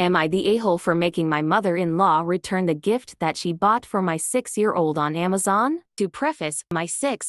Am I the a-hole for making my mother-in-law return the gift that she bought for my 6-year-old on Amazon? To preface, my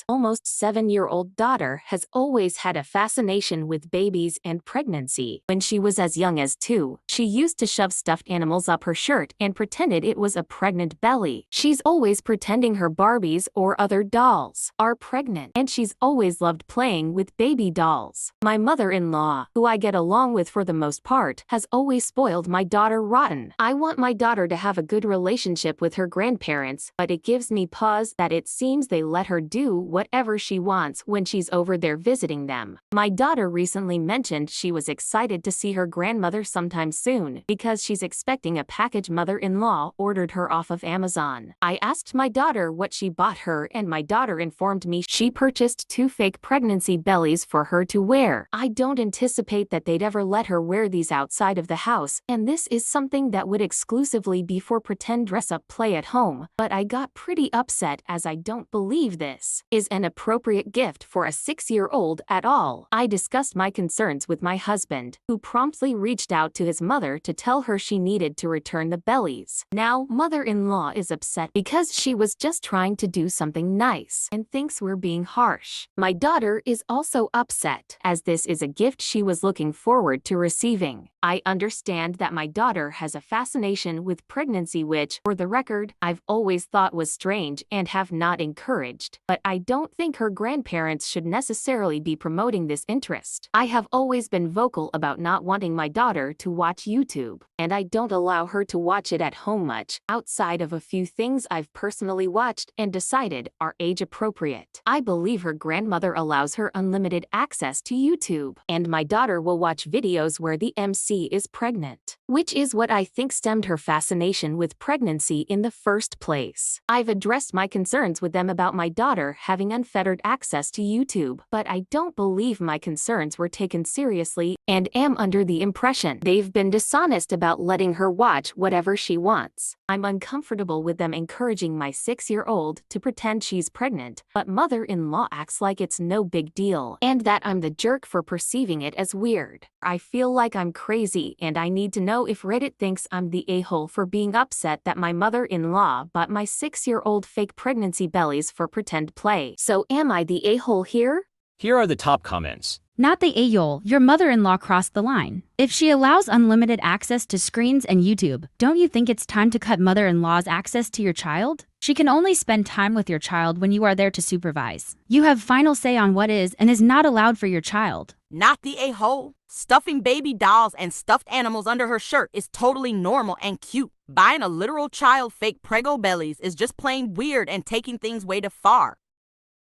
almost 7-year-old daughter has always had a fascination with babies and pregnancy. When she was as young as 2, she used to shove stuffed animals up her shirt and pretended it was a pregnant belly. She's always pretending her Barbies or other dolls are pregnant, and she's always loved playing with baby dolls. My mother-in-law, who I get along with for the most part, has always spoiled my daughter rotten. I want my daughter to have a good relationship with her grandparents, but it gives me pause that it seems they let her do whatever she wants when she's over there visiting them. My daughter recently mentioned she was excited to see her grandmother sometime soon because she's expecting a package mother-in-law ordered her off of Amazon. I asked my daughter what she bought her, and my daughter informed me she purchased 2 fake pregnancy bellies for her to wear. I don't anticipate that they'd ever let her wear these outside of the house, and this is something that would exclusively be for pretend dress-up play at home, but I got pretty upset as I don't believe this is an appropriate gift for a 6-year-old at all. I discussed my concerns with my husband, who promptly reached out to his mother to tell her she needed to return the bellies. Now, mother-in-law is upset because she was just trying to do something nice and thinks we're being harsh. My daughter is also upset, as this is a gift she was looking forward to receiving. I understand that my daughter has a fascination with pregnancy which, for the record, I've always thought was strange and have not encouraged, but I don't think her grandparents should necessarily be promoting this interest. I have always been vocal about not wanting my daughter to watch YouTube, and I don't allow her to watch it at home much, outside of a few things I've personally watched and decided are age-appropriate. I believe her grandmother allows her unlimited access to YouTube, and my daughter will watch videos where the MC is pregnant, which is what I think stemmed her fascination with pregnancy in the first place. I've addressed my concerns with them about my daughter having unfettered access to YouTube, but I don't believe my concerns were taken seriously and am under the impression they've been dishonest about letting her watch whatever she wants. I'm uncomfortable with them encouraging my 6-year-old to pretend she's pregnant, but mother-in-law acts like it's no big deal and that I'm the jerk for perceiving it as weird. I feel like I'm crazy, and I need to know if Reddit thinks I'm the a-hole for being upset that my mother-in-law bought my 6-year-old fake pregnancy bellies for pretend play. So am I the a-hole here? Here are the top comments. Not the a-hole, your mother-in-law crossed the line. If she allows unlimited access to screens and YouTube, don't you think it's time to cut mother-in-law's access to your child? She can only spend time with your child when you are there to supervise. You have final say on what is and is not allowed for your child. Not the a-hole. Stuffing baby dolls and stuffed animals under her shirt is totally normal and cute. Buying a literal child fake prego bellies is just plain weird and taking things way too far.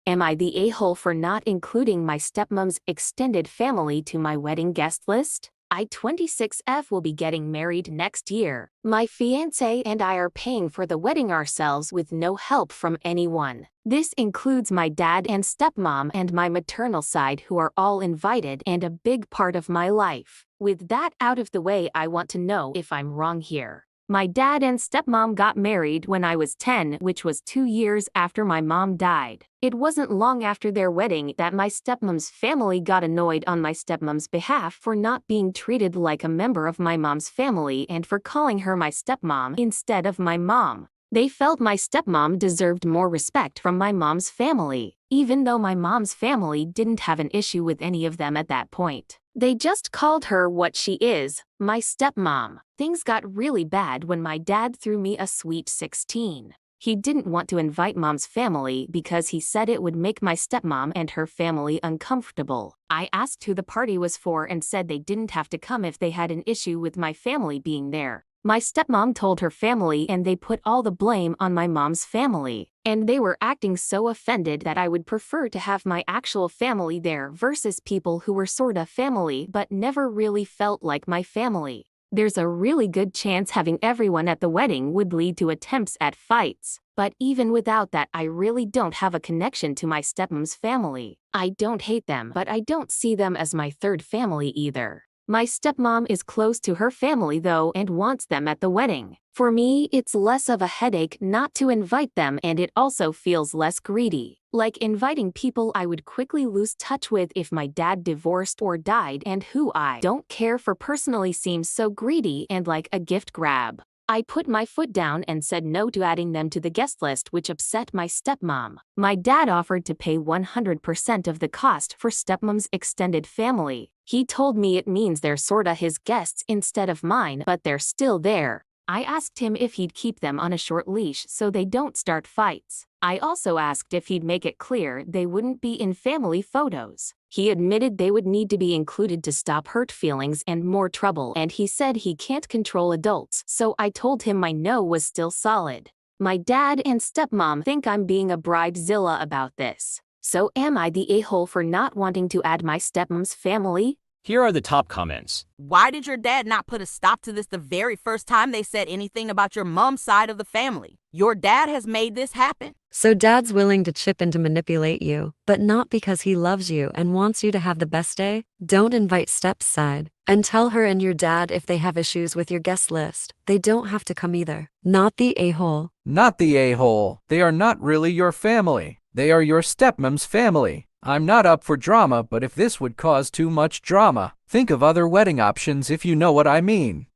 Am I the a-hole for not including my stepmom's extended family to my wedding guest list? I 26F will be getting married next year. My fiancé and I are paying for the wedding ourselves with no help from anyone. This includes my dad and stepmom and my maternal side, who are all invited and a big part of my life. With that out of the way, I want to know if I'm wrong here. My dad and stepmom got married when I was 10, which was 2 years after my mom died. It wasn't long after their wedding that my stepmom's family got annoyed on my stepmom's behalf for not being treated like a member of my mom's family and for calling her my stepmom instead of my mom. They felt my stepmom deserved more respect from my mom's family, even though my mom's family didn't have an issue with any of them at that point. They just called her what she is, my stepmom. Things got really bad when my dad threw me a sweet 16. He didn't want to invite mom's family because he said it would make my stepmom and her family uncomfortable. I asked who the party was for and said they didn't have to come if they had an issue with my family being there. My stepmom told her family and they put all the blame on my mom's family. And they were acting so offended that I would prefer to have my actual family there versus people who were sorta family but never really felt like my family. There's a really good chance having everyone at the wedding would lead to attempts at fights. But even without that, I really don't have a connection to my stepmom's family. I don't hate them, but I don't see them as my third family either. My stepmom is close to her family though and wants them at the wedding. For me, it's less of a headache not to invite them, and it also feels less greedy. Like inviting people I would quickly lose touch with if my dad divorced or died and who I don't care for personally seems so greedy and like a gift grab. I put my foot down and said no to adding them to the guest list, which upset my stepmom. My dad offered to pay 100% of the cost for stepmom's extended family. He told me it means they're sorta his guests instead of mine, but they're still there. I asked him if he'd keep them on a short leash so they don't start fights. I also asked if he'd make it clear they wouldn't be in family photos. He admitted they would need to be included to stop hurt feelings and more trouble, and he said he can't control adults, so I told him my no was still solid. My dad and stepmom think I'm being a bridezilla about this. So am I the a-hole for not wanting to add my stepmom's family? Here are the top comments. Why did your dad not put a stop to this the very first time they said anything about your mom's side of the family? Your dad has made this happen. So dad's willing to chip in to manipulate you, but not because he loves you and wants you to have the best day? Don't invite step's side. And tell her and your dad if they have issues with your guest list. They don't have to come either. Not the a-hole. Not the a-hole. They are not really your family. They are your stepmom's family. I'm not up for drama, but if this would cause too much drama, think of other wedding options if you know what I mean.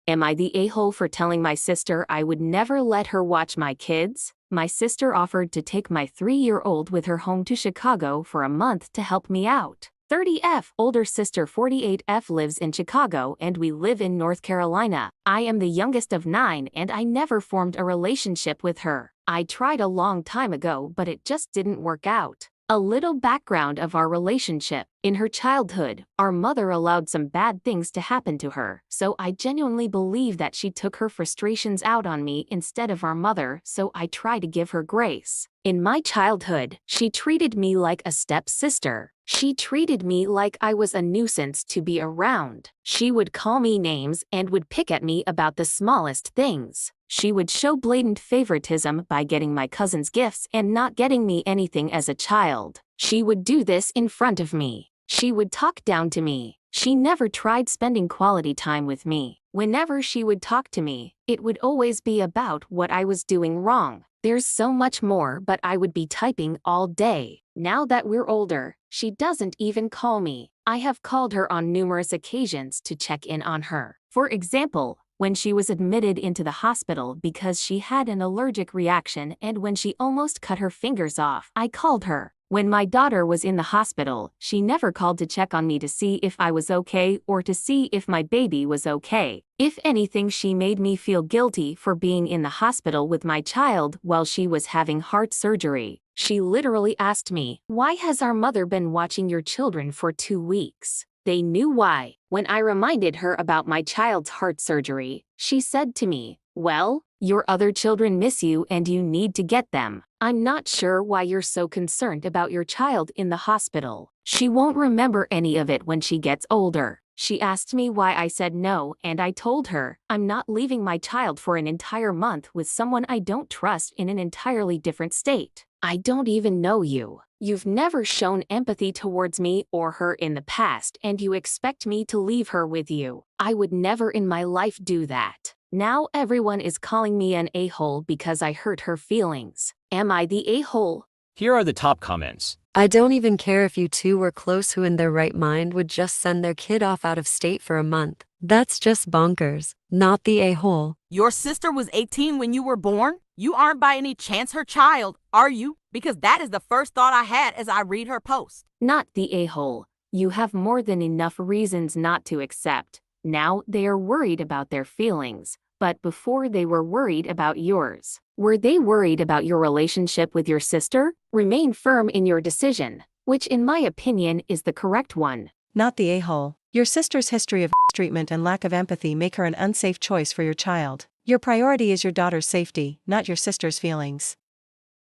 Am I the a-hole for telling my sister I would never let her watch my kids? My sister offered to take my 3-year-old with her home to Chicago for a month to help me out. 30F, older sister 48F lives in Chicago and we live in North Carolina. I am the youngest of 9 and I never formed a relationship with her. I tried a long time ago, but it just didn't work out. A little background of our relationship. In her childhood, our mother allowed some bad things to happen to her, so I genuinely believe that she took her frustrations out on me instead of our mother, so I try to give her grace. In my childhood, she treated me like a stepsister. She treated me like I was a nuisance to be around. She would call me names and would pick at me about the smallest things. She would show blatant favoritism by getting my cousins gifts and not getting me anything as a child. She would do this in front of me. She would talk down to me. She never tried spending quality time with me. Whenever she would talk to me, it would always be about what I was doing wrong. There's so much more, but I would be typing all day. Now that we're older, she doesn't even call me. I have called her on numerous occasions to check in on her. For example, when she was admitted into the hospital because she had an allergic reaction and when she almost cut her fingers off, I called her. When my daughter was in the hospital, she never called to check on me to see if I was okay or to see if my baby was okay. If anything, she made me feel guilty for being in the hospital with my child while she was having heart surgery. She literally asked me, "Why has our mother been watching your children for 2 weeks?" They knew why. When I reminded her about my child's heart surgery, she said to me, "Well, your other children miss you and you need to get them. I'm not sure why you're so concerned about your child in the hospital. She won't remember any of it when she gets older." She asked me why I said no, and I told her, "I'm not leaving my child for an entire month with someone I don't trust in an entirely different state. I don't even know you. You've never shown empathy towards me or her in the past, and you expect me to leave her with you. I would never in my life do that." Now everyone is calling me an a-hole because I hurt her feelings. Am I the a-hole? Here are the top comments. I don't even care if you two were close. Who in their right mind would just send their kid off out of state for a month? That's just bonkers. Not the a-hole. Your sister was 18 when you were born? You aren't by any chance her child, are you? Because that is the first thought I had as I read her post. Not the a-hole. You have more than enough reasons not to accept. Now they are worried about their feelings, but before they were worried about yours. Were they worried about your relationship with your sister? Remain firm in your decision, which in my opinion is the correct one. Not the a-hole. Your sister's history of treatment and lack of empathy make her an unsafe choice for your child. Your priority is your daughter's safety, not your sister's feelings.